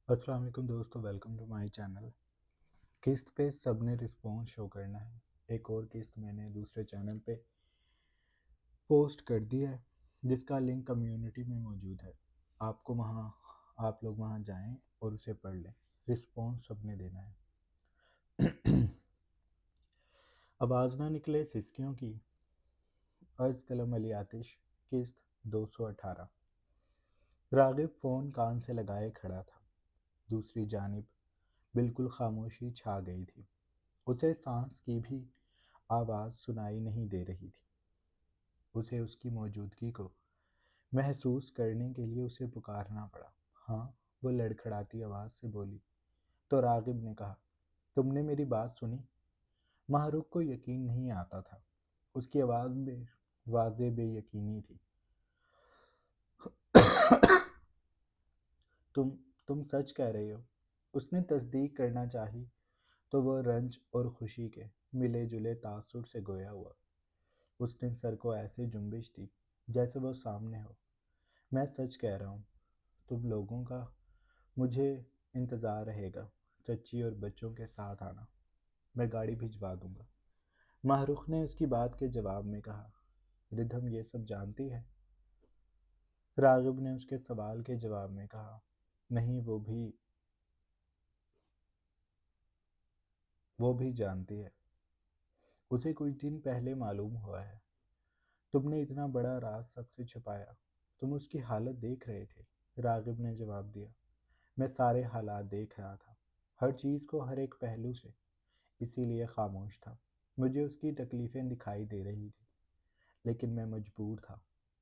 السلام علیکم دوستو، ویلکم ٹو مائی چینل۔ قسط پہ سب نے رسپانس شو کرنا ہے۔ ایک اور قسط میں نے دوسرے چینل پہ پوسٹ کر دی ہے جس کا لنک کمیونٹی میں موجود ہے۔ آپ لوگ وہاں جائیں اور اسے پڑھ لیں۔ رسپانس سب نے دینا ہے۔ آواز نہ نکلے سسکیوں کی، از قلم علی آتش، قسط 218۔ راغب فون کان سے لگائے کھڑا تھا۔ دوسری جانب بالکل خاموشی چھا گئی تھی۔ اسے سانس کی بھی آواز سنائی نہیں دے رہی تھی۔ اسے اس کی موجودگی کو محسوس کرنے کے لیے اسے پکارنا پڑا۔ ہاں، وہ لڑکھڑاتی آواز سے بولی تو راغب نے کہا، تم نے میری بات سنی؟ محروق کو یقین نہیں آتا تھا۔ اس کی آواز واضح بے یقینی تھی۔ تم سچ کہہ رہے ہو؟ اس نے تصدیق کرنا چاہی تو وہ رنج اور خوشی کے ملے جلے تاثر سے گویا ہوا۔ اس نے سر کو ایسے جنبش دی جیسے وہ سامنے ہو۔ میں سچ کہہ رہا ہوں۔ تم لوگوں کا مجھے انتظار رہے گا۔ چچی اور بچوں کے ساتھ آنا، میں گاڑی بھجوا دوں گا۔ محروق نے اس کی بات کے جواب میں کہا، ردھم یہ سب جانتی ہے؟ راغب نے اس کے سوال کے جواب میں کہا، نہیں، وہ بھی جانتی ہے۔ اسے کچھ دن پہلے معلوم ہوا ہے۔ تم نے اتنا بڑا راز سب سے چھپایا۔ تم اس کی حالت دیکھ رہے تھے؟ راغب نے جواب دیا، میں سارے حالات دیکھ رہا تھا، ہر چیز کو، ہر ایک پہلو سے، اسی لیے خاموش تھا۔ مجھے اس کی تکلیفیں دکھائی دے رہی تھی، لیکن میں مجبور تھا۔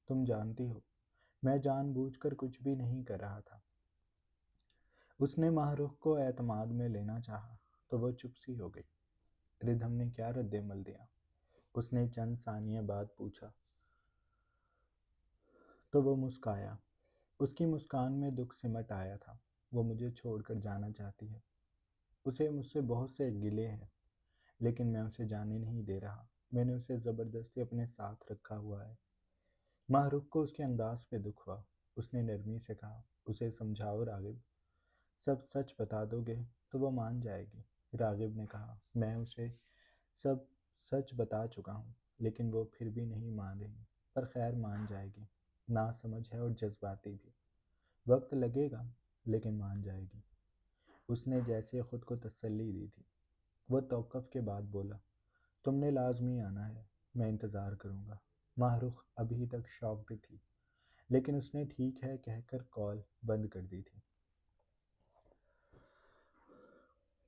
تم جانتی ہو، میں جان بوجھ کر کچھ بھی نہیں کر رہا تھا۔ اس نے محروق کو اعتماد میں لینا چاہا تو وہ چپ سی ہو گئی۔ ردھم نے کیا رد عمل دیا؟ اس نے چند ثانیہ بعد پوچھا تو وہ مسکرایا۔ اس کی مسکان میں دکھ سمٹ آیا تھا۔ وہ مجھے چھوڑ کر جانا چاہتی ہے۔ اسے مجھ سے بہت سے گلے ہیں، لیکن میں اسے جانے نہیں دے رہا۔ میں نے اسے زبردستی اپنے ساتھ رکھا ہوا ہے۔ محروق کو اس کے انداز پہ دکھ ہوا۔ اس نے نرمی سے کہا، اسے سمجھاؤ راغب، سب سچ بتا دو گے تو وہ مان جائے گی۔ راغب نے کہا، میں اسے سب سچ بتا چکا ہوں، لیکن وہ پھر بھی نہیں مان رہی، پر خیر مان جائے گی۔ ناسمجھ ہے اور جذباتی بھی، وقت لگے گا لیکن مان جائے گی۔ اس نے جیسے خود کو تسلی دی تھی۔ وہ توقف کے بعد بولا، تم نے لازمی آنا ہے، میں انتظار کروں گا۔ محروق ابھی تک شاکڈ تھی، لیکن اس نے ٹھیک ہے کہہ کر کال بند کر دی تھی۔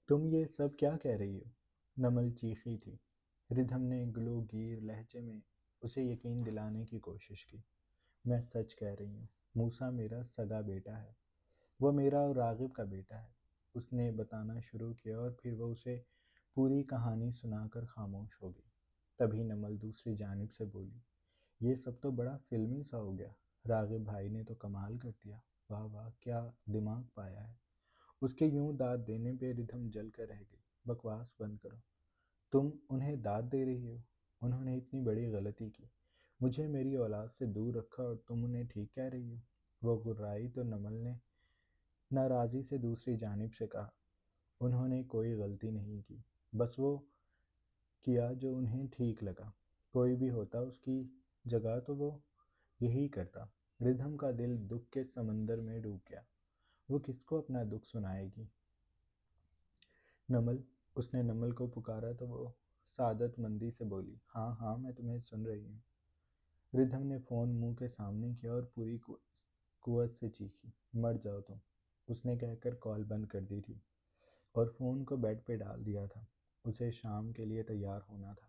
تم یہ سب کیا کہہ رہی ہو؟ نمل چیخی تھی۔ ردھم نے گلوگیر لہجے میں اسے یقین دلانے کی کوشش کی، میں سچ کہہ رہی ہوں۔ موسیٰ میرا سگا بیٹا ہے، وہ میرا اور راغب کا بیٹا ہے۔ اس نے بتانا شروع کیا اور پھر وہ اسے پوری کہانی سنا کر خاموش ہو گئی۔ تبھی نمل دوسری جانب سے بولی، یہ سب تو بڑا فلمی سا ہو گیا۔ راغب بھائی نے تو کمال کر دیا، واہ واہ، کیا دماغ پایا ہے۔ اس کے یوں داد دینے پہ ردھم جل کر رہ گئی۔ بکواس بند کرو، تم انہیں داد دے رہی ہو؟ انہوں نے اتنی بڑی غلطی کی، مجھے میری اولاد سے دور رکھا، اور تم انہیں ٹھیک کہہ رہی ہو؟ وہ گررائی تو نمل نے ناراضی سے دوسری جانب سے کہا، انہوں نے کوئی غلطی نہیں کی، بس وہ کیا جو انہیں ٹھیک لگا۔ کوئی بھی ہوتا اس کی جگہ تو وہ یہی کرتا۔ ردھم کا دل دکھ کے سمندر میں ڈوب گیا۔ وہ کس کو اپنا دکھ سنائے گی؟ نمل، اس نے نمل کو پکارا تو وہ سعادت مندی سے بولی، ہاں ہاں، میں تمہیں سن رہی ہوں۔ ردھم نے فون منہ کے سامنے کیا اور پوری قوت سے چیخی، مر جاؤ تم۔ اس نے کہہ کر کال بند کر دی تھی اور فون کو بیڈ پہ ڈال دیا تھا۔ اسے شام کے لیے تیار ہونا تھا۔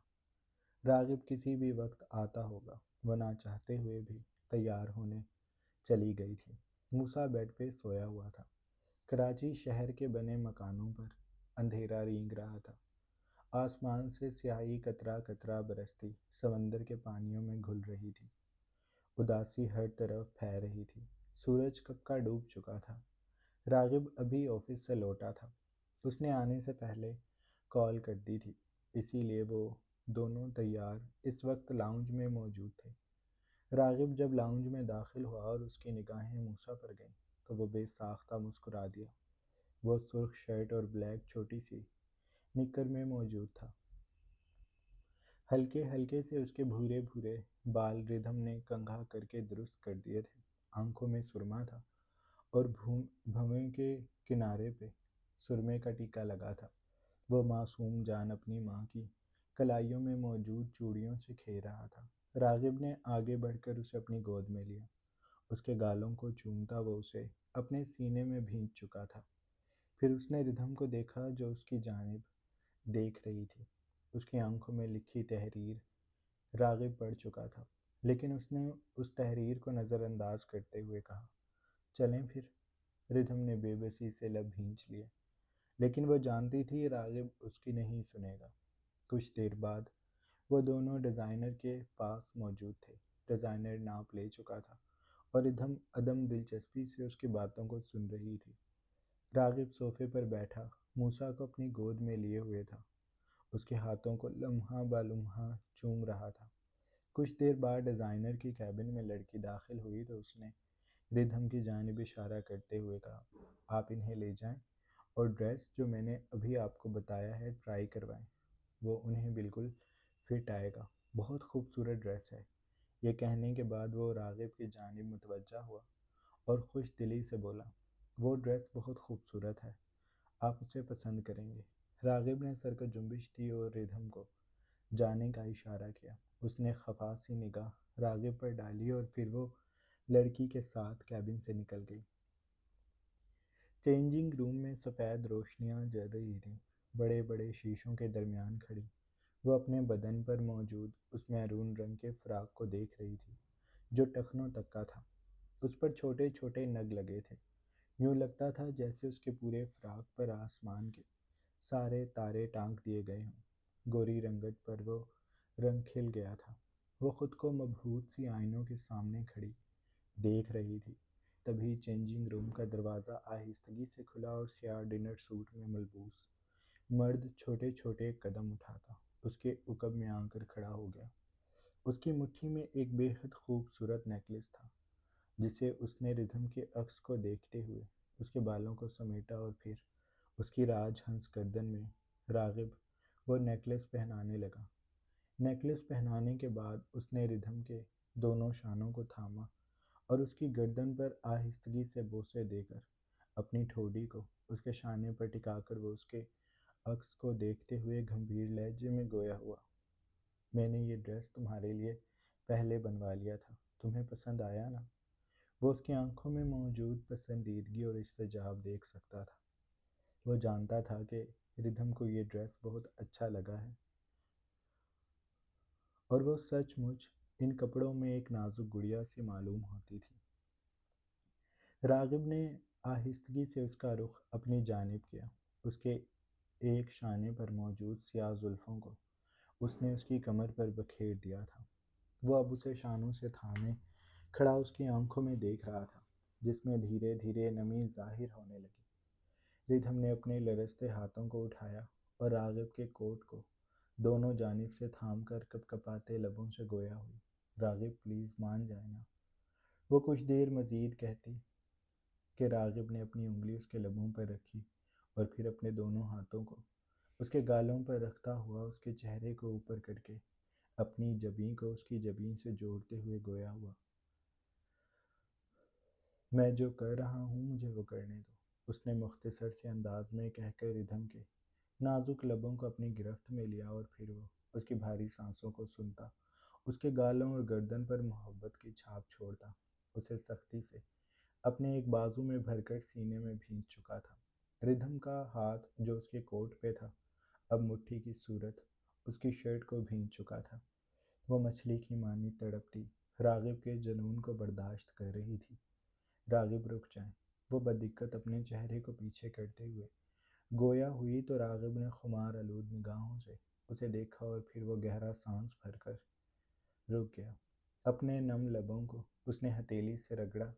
راغب کسی بھی وقت آتا ہوگا۔ وہ نہ چاہتے ہوئے بھی تیار ہونے چلی گئی تھی۔ موسیٰ بیڈ پہ سویا ہوا تھا۔ کراچی شہر کے بنے مکانوں پر اندھیرا رینگ رہا تھا۔ آسمان سے سیاہی قطرہ قطرہ برستی سمندر کے پانیوں میں گھل رہی تھی۔ اداسی ہر طرف پھیل رہی تھی۔ سورج کب کا ڈوب چکا تھا۔ راغب ابھی آفس سے لوٹا تھا۔ اس نے آنے سے پہلے کال کر دی تھی، اسی لیے وہ دونوں تیار اس وقت لاؤنج میں موجود تھے۔ راغب جب لاؤنج میں داخل ہوا اور اس کی نگاہیں موسیٰ پر گئیں تو وہ بے ساختہ مسکرا دیا۔ وہ سرخ شرٹ اور بلیک چھوٹی سی نکر میں موجود تھا۔ ہلکے ہلکے سے اس کے بھورے بھورے بال ردھم نے کنگھا کر کے درست کر دیے تھے۔ آنکھوں میں سرما تھا اور بھویں کے کنارے پہ سرمے کا ٹیکا لگا تھا۔ وہ معصوم جان اپنی ماں کی کلائیوں میں موجود چوڑیوں سے کھیل رہا تھا۔ راغب نے آگے بڑھ کر اسے اپنی گود میں لیا۔ اس کے گالوں کو چومتا وہ اسے اپنے سینے میں بھینچ چکا تھا۔ پھر اس نے ردھم کو دیکھا جو اس کی جانب دیکھ رہی تھی۔ اس کی آنکھوں میں لکھی تحریر راغب پڑھ چکا تھا، لیکن اس نے اس تحریر کو نظر انداز کرتے ہوئے کہا، چلیں پھر۔ ردھم نے بے بسی سے لب بھینچ لیے، لیکن وہ جانتی تھی راغب اس کی نہیں سنے گا۔ کچھ دیر بعد وہ دونوں ڈیزائنر کے پاس موجود تھے۔ ڈیزائنر ناپ لے چکا تھا اور ردھم عدم دلچسپی سے اس کی باتوں کو سن رہی تھی۔ راغب صوفے پر بیٹھا موسیٰ کو اپنی گود میں لیے ہوئے تھا، اس کے ہاتھوں کو لمحہ بہ لمحہ چوم رہا تھا۔ کچھ دیر بعد ڈیزائنر کی کیبن میں لڑکی داخل ہوئی تو اس نے ردھم کی جانب اشارہ کرتے ہوئے کہا، آپ انہیں لے جائیں اور ڈریس جو میں نے ابھی آپ کو بتایا ہے ٹرائی کروائیں، وہ انہیں بالکل فٹ آئے گا، بہت خوبصورت ڈریس ہے۔ یہ کہنے کے بعد وہ راغب کی جانب متوجہ ہوا اور خوش دلی سے بولا، وہ ڈریس بہت خوبصورت ہے، آپ اسے پسند کریں گے۔ راغب نے سر کو جنبش دی اور ردھم کو جانے کا اشارہ کیا۔ اس نے خفا سی نگاہ راغب پر ڈالی اور پھر وہ لڑکی کے ساتھ کیبن سے نکل گئی۔ چینجنگ روم میں سفید روشنیاں جل رہی تھیں، بڑے بڑے شیشوں کے درمیان کھڑی وہ اپنے بدن پر موجود اس میرون رنگ کے فراق کو دیکھ رہی تھی جو ٹخنوں تک کا تھا۔ اس پر چھوٹے چھوٹے نگ لگے تھے، یوں لگتا تھا جیسے اس کے پورے فراق پر آسمان کے سارے تارے ٹانک دیے گئے ہوں۔ گوری رنگت پر وہ رنگ کھل گیا تھا۔ وہ خود کو مبہوت سی آئینوں کے سامنے کھڑی دیکھ رہی تھی۔ تبھی چینجنگ روم کا دروازہ آہستگی سے کھلا اور سیاہ ڈنر سوٹ میں ملبوس مرد چھوٹے چھوٹے قدم اٹھاتا اس کے عقب میں آ کر کھڑا ہو گیا۔ اس کی مٹھی میں ایک بے حد خوبصورت نیکلس تھا جسے اس نے ردھم کے عکس کو دیکھتے ہوئے اس کے بالوں کو سمیٹا اور پھر اس کی راج ہنس گردن میں راغب وہ نیکلس پہنانے لگا۔ نیکلس پہنانے کے بعد اس نے ردھم کے دونوں شانوں کو تھاما اور اس کی گردن پر آہستگی سے بوسے دے کر اپنی ٹھوڑی کو اس کے شانے پر ٹکا کر وہ اس کے عکس کو دیکھتے ہوئے گمبھیر لہجے میں گویا ہوا، میں نے یہ ڈریس تمہارے لیے پہلے بنوا لیا تھا، تمہیں پسند آیا نا؟ وہ اس کی آنکھوں میں موجود پسندیدگی اور استجاب دیکھ سکتا تھا۔ وہ جانتا تھا کہ ردھم کو یہ ڈریس بہت اچھا لگا ہے اور وہ سچ مچ ان کپڑوں میں ایک نازک گڑیا سی معلوم ہوتی تھی۔ راغب نے آہستگی سے اس کا رخ اپنی جانب کیا۔ اس کے ایک شانے پر موجود سیاہ زلفوں کو اس نے اس کی کمر پر بکھیر دیا تھا۔ وہ اب اسے شانوں سے تھامے کھڑا اس کی آنکھوں میں دیکھ رہا تھا جس میں دھیرے دھیرے نمی ظاہر ہونے لگی۔ ردھم نے اپنے لرزتے ہاتھوں کو اٹھایا اور راغب کے کوٹ کو دونوں جانب سے تھام کر کپ کپاتے لبوں سے گویا ہوئی، راغب پلیز مان جائے نا۔ وہ کچھ دیر مزید کہتی کہ راغب نے اپنی انگلی اس کے لبوں پر رکھی اور پھر اپنے دونوں ہاتھوں کو اس کے گالوں پر رکھتا ہوا اس کے چہرے کو اوپر کر کے اپنی جبیں کو اس کی جبیں سے جوڑتے ہوئے گویا ہوا، میں جو کر رہا ہوں مجھے وہ کرنے دو۔ اس نے مختصر سے انداز میں کہہ کر ردھم کے نازک لبوں کو اپنی گرفت میں لیا اور پھر وہ اس کی بھاری سانسوں کو سنتا اس کے گالوں اور گردن پر محبت کی چھاپ چھوڑتا اسے سختی سے اپنے ایک بازو میں بھر کر سینے میں بھینچ چکا تھا۔ ردھم کا ہاتھ جو اس کے کوٹ پہ تھا اب مٹھی کی صورت اس کی شرٹ کو بھینچ چکا تھا۔ وہ مچھلی کی مانی تڑپتی راغب کے جنون کو برداشت کر رہی تھی۔ راغب رک جائیں، وہ بدقت اپنے چہرے کو پیچھے کرتے ہوئے گویا ہوئی تو راغب نے خمار آلود نگاہوں سے اسے دیکھا اور پھر وہ گہرا سانس بھر کر رک گیا۔ اپنے نم لبوں کو اس نے ہتھیلی سے رگڑا۔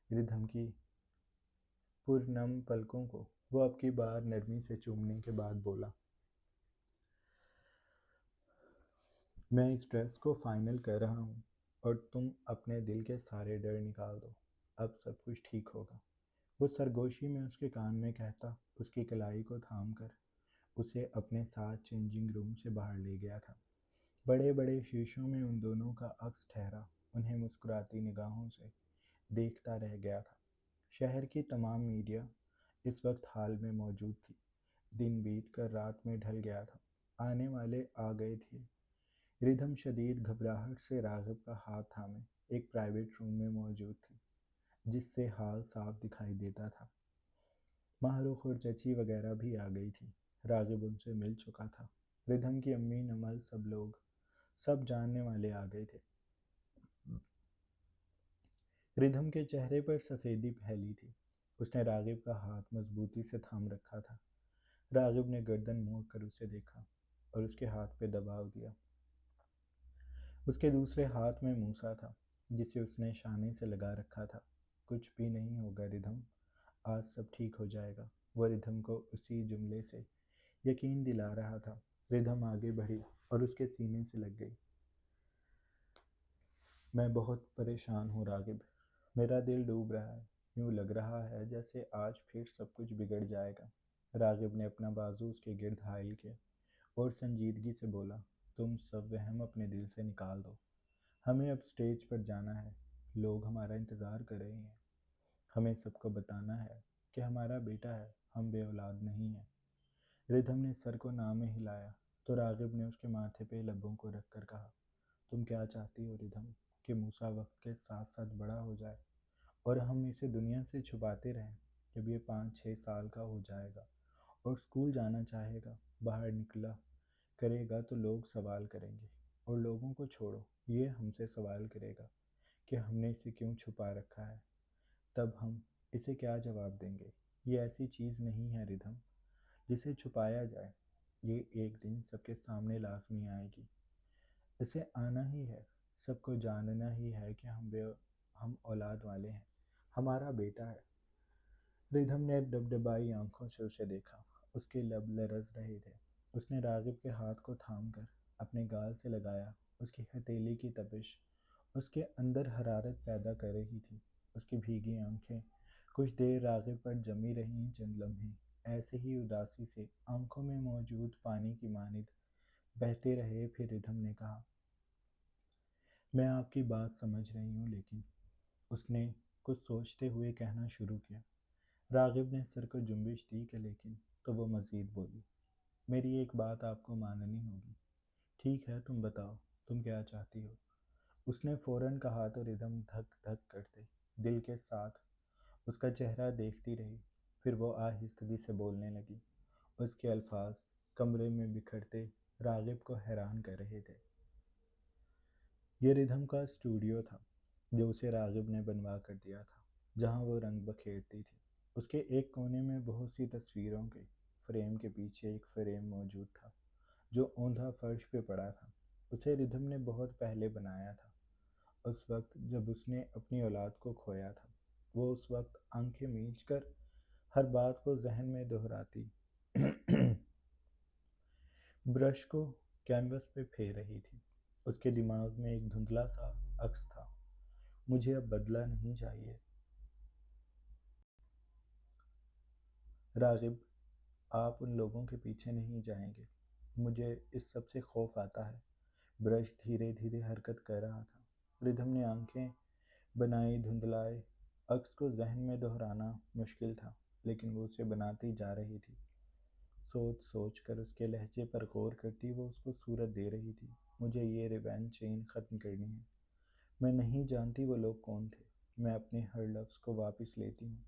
ردھم کی پرنم پلکوں کو وہ اب کی بار نرمی سے چومنے کے بعد بولا، میں اس ڈریس کو فائنل کر رہا ہوں اور تم اپنے دل کے سارے ڈر نکال دو، اب سب کچھ ٹھیک ہوگا۔ وہ سرگوشی میں اس کے کان میں کہتا، اس کی کلائی کو تھام کر اسے اپنے ساتھ چینجنگ روم سے باہر لے گیا تھا۔ بڑے بڑے شیشوں میں ان دونوں کا عکس ٹھہرا انہیں مسکراتی نگاہوں سے دیکھتا رہ گیا تھا۔ شہر کی تمام میڈیا اس وقت ہال میں موجود تھی۔ دن بیت کر رات میں ڈھل گیا تھا، آنے والے آ گئے تھے۔ ردھم شدید گھبراہٹ سے راغب کا ہاتھ تھامے ایک پرائیویٹ روم میں موجود تھی، جس سے ہال صاف دکھائی دیتا تھا۔ ماہرخ اور چچی وغیرہ بھی آ گئی تھی۔ راغب ان سے مل چکا تھا۔ ردھم کی امی، نمل، سب لوگ، سب جاننے والے آ گئے تھے۔ ردھم کے چہرے پر سفیدی پھیلی تھی۔ اس نے راغب کا ہاتھ مضبوطی سے تھام رکھا تھا۔ راغب نے گردن موڑ کر اسے دیکھا اور اس کے ہاتھ پہ دباؤ دیا۔ اس کے دوسرے ہاتھ میں موسیٰ تھا، جسے اس نے شانے سے لگا رکھا تھا۔ کچھ بھی نہیں ہوگا ردھم، آج سب ٹھیک ہو جائے گا۔ وہ ردھم کو اسی جملے سے یقین دلا رہا تھا۔ ردھم آگے بڑھی اور اس کے سینے سے لگ گئی۔ میں بہت پریشان ہوں راغب، میرا دل ڈوب رہا ہے، یوں لگ رہا ہے جیسے آج پھر سب کچھ بگڑ جائے گا۔ راغب نے اپنا بازو اس کے گرد حائل کیا اور سنجیدگی سے بولا، تم سب وہم اپنے دل سے نکال دو۔ ہمیں اب سٹیج پر جانا ہے، لوگ ہمارا انتظار کر رہے ہیں۔ ہمیں سب کو بتانا ہے کہ ہمارا بیٹا ہے، ہم بے اولاد نہیں ہیں۔ ردھم نے سر کو نہ میں ہلایا تو راغب نے اس کے ماتھے پہ لبوں کو رکھ کر کہا، تم کیا چاہتی ہو ردھم، کہ موسیٰ وقت کے ساتھ ساتھ بڑا ہو جائے اور ہم اسے دنیا سے چھپاتے رہیں؟ جب یہ 5-6 سال کا ہو جائے گا اور اسکول جانا چاہے گا، باہر نکلا کرے گا تو لوگ سوال کریں گے، اور لوگوں کو چھوڑو، یہ ہم سے سوال کرے گا کہ ہم نے اسے کیوں چھپا رکھا ہے۔ تب ہم اسے کیا جواب دیں گے؟ یہ ایسی چیز نہیں ہے ردھم جسے چھپایا جائے، یہ ایک دن سب کے سامنے لازمی آئے گی۔ اسے آنا ہی ہے، سب کو جاننا ہی ہے کہ ہم اولاد والے ہیں، ہمارا بیٹا ہے۔ ردھم نے ڈبڈبائی آنکھوں سے اسے دیکھا، اس کے لب لرز رہے تھے۔ اس نے راغب کے ہاتھ کو تھام کر اپنے گال سے لگایا۔ اس کی ہتھیلی کی تپش اس کے اندر حرارت پیدا کر رہی تھی۔ اس کی بھیگی آنکھیں کچھ دیر راغب پر جمی رہیں، چند لمحے ایسے ہی اداسی سے آنکھوں میں موجود پانی کی مانند بہتے رہے، پھر ردھم نے کہا، میں آپ کی بات سمجھ رہی ہوں، لیکن اس نے کچھ سوچتے ہوئے کہنا شروع کیا۔ راغب نے سر کو جنبش دی کہ لیکن، تو وہ مزید بولی، میری ایک بات آپ کو ماننی ہوگی۔ ٹھیک ہے، تم بتاؤ، تم کیا چاہتی ہو؟ اس نے فوراً کہا تو ردھم دھک دھک کرتے دل کے ساتھ اس کا چہرہ دیکھتی رہی۔ پھر وہ آہستگی سے بولنے لگی۔ اس کے الفاظ کمرے میں بکھرتے راغب کو حیران کر رہے تھے۔ یہ ردھم کا اسٹوڈیو تھا، جو اسے راغب نے بنوا کر دیا تھا، جہاں وہ رنگ بکھیرتی تھی۔ اس کے ایک کونے میں بہت سی تصویروں کے فریم کے پیچھے ایک فریم موجود تھا، جو اوندھا فرش پہ پڑا تھا۔ اسے ردھم نے بہت پہلے بنایا تھا، اس وقت جب اس نے اپنی اولاد کو کھویا تھا۔ وہ اس وقت آنکھیں میچ کر ہر بات کو ذہن میں دہراتی برش کو کینوس پہ پھیر رہی تھی۔ اس کے دماغ میں ایک دھندلا سا عکس تھا، مجھے اب بدلہ نہیں چاہیے۔ راغب، آپ ان لوگوں کے پیچھے نہیں جائیں گے، مجھے اس سب سے خوف آتا ہے۔ برش دھیرے دھیرے حرکت کر رہا تھا۔ ردھم نے آنکھیں بنائی، دھندلائے عکس کو ذہن میں دہرانا مشکل تھا، لیکن وہ اسے بناتی جا رہی تھی۔ سوچ سوچ کر اس کے لہجے پر غور کرتی وہ اس کو صورت دے رہی تھی۔ مجھے یہ ریونج چین ختم کرنی ہے۔ میں نہیں جانتی وہ لوگ کون تھے، میں اپنے ہر لفظ کو واپس لیتی ہوں۔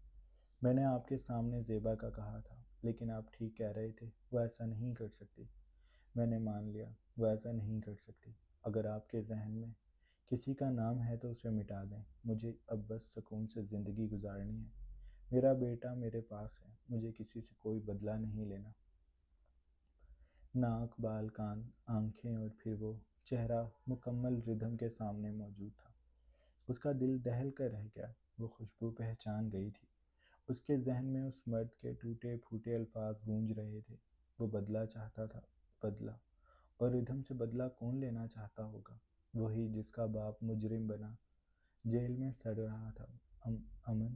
میں نے آپ کے سامنے زیبا کا کہا تھا، لیکن آپ ٹھیک کہہ رہے تھے، وہ ایسا نہیں کر سکتی۔ میں نے مان لیا، وہ ایسا نہیں کر سکتی۔ اگر آپ کے ذہن میں کسی کا نام ہے تو اسے مٹا دیں، مجھے اب بس سکون سے زندگی گزارنی ہے۔ میرا بیٹا میرے پاس ہے، مجھے کسی سے کوئی بدلہ نہیں لینا۔ ناک، بال، کان، آنکھیں اور پھر وہ چہرہ مکمل ردھم کے سامنے موجود تھا۔ اس کا دل دہل کر رہ گیا۔ وہ خوشبو پہچان گئی تھی۔ اس کے ذہن میں اس مرد کے ٹوٹے پھوٹے الفاظ گونج رہے تھے۔ وہ بدلہ چاہتا تھا، بدلہ، اور ردھم سے بدلہ کون لینا چاہتا ہوگا؟ وہی جس کا باپ مجرم بنا جیل میں سڑ رہا تھا۔ امن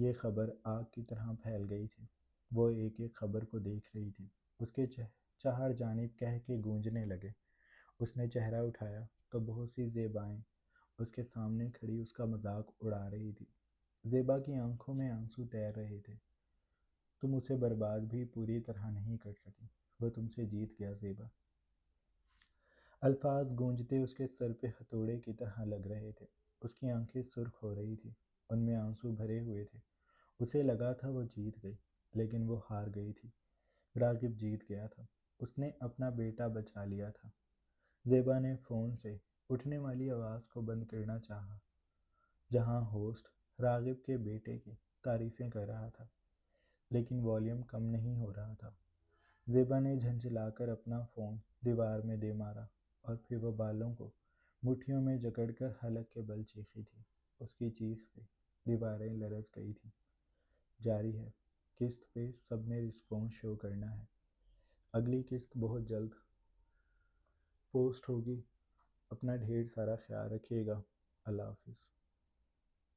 یہ خبر آگ کی طرح پھیل گئی تھی۔ وہ ایک ایک خبر کو دیکھ رہی تھی۔ اس کے چہار جانب کہہ کے گونجنے لگے۔ اس نے چہرہ اٹھایا تو بہت سی زیبائیں اس کے سامنے کھڑی اس کا مذاق اڑا رہی تھی۔ زیبا کی آنکھوں میں آنسو تیر رہے تھے۔ تم اسے برباد بھی پوری طرح نہیں کر سکی، وہ تم سے جیت گیا زیبا۔ الفاظ گونجتے اس کے سر پہ ہتھوڑے کی طرح لگ رہے تھے۔ اس کی آنکھیں سرخ ہو رہی تھی، ان میں آنسو بھرے ہوئے تھے۔ اسے لگا تھا وہ جیت گئی، لیکن وہ ہار گئی تھی۔ راغب جیت گیا تھا، اس نے اپنا بیٹا بچا لیا تھا۔ زیبا نے فون سے اٹھنے والی آواز کو بند کرنا چاہا، جہاں ہوسٹ راغب کے بیٹے کی تعریفیں کر رہا تھا، لیکن والیوم کم نہیں ہو رہا تھا۔ زیبا نے جھنجھلا کر اپنا فون دیوار میں دے مارا اور پھر وہ بالوں کو مٹھیوں میں جکڑ کر حلق کے بل چیخی تھی۔ اس کی چیخ سے دیواریں لرز گئی تھیں۔ جاری ہے، قسط پہ سب نے رسپانس شو کرنا ہے۔ اگلی قسط بہت جلد پوسٹ ہوگی۔ اپنا ڈھیر سارا خیال رکھیے گا۔ اللہ حافظ۔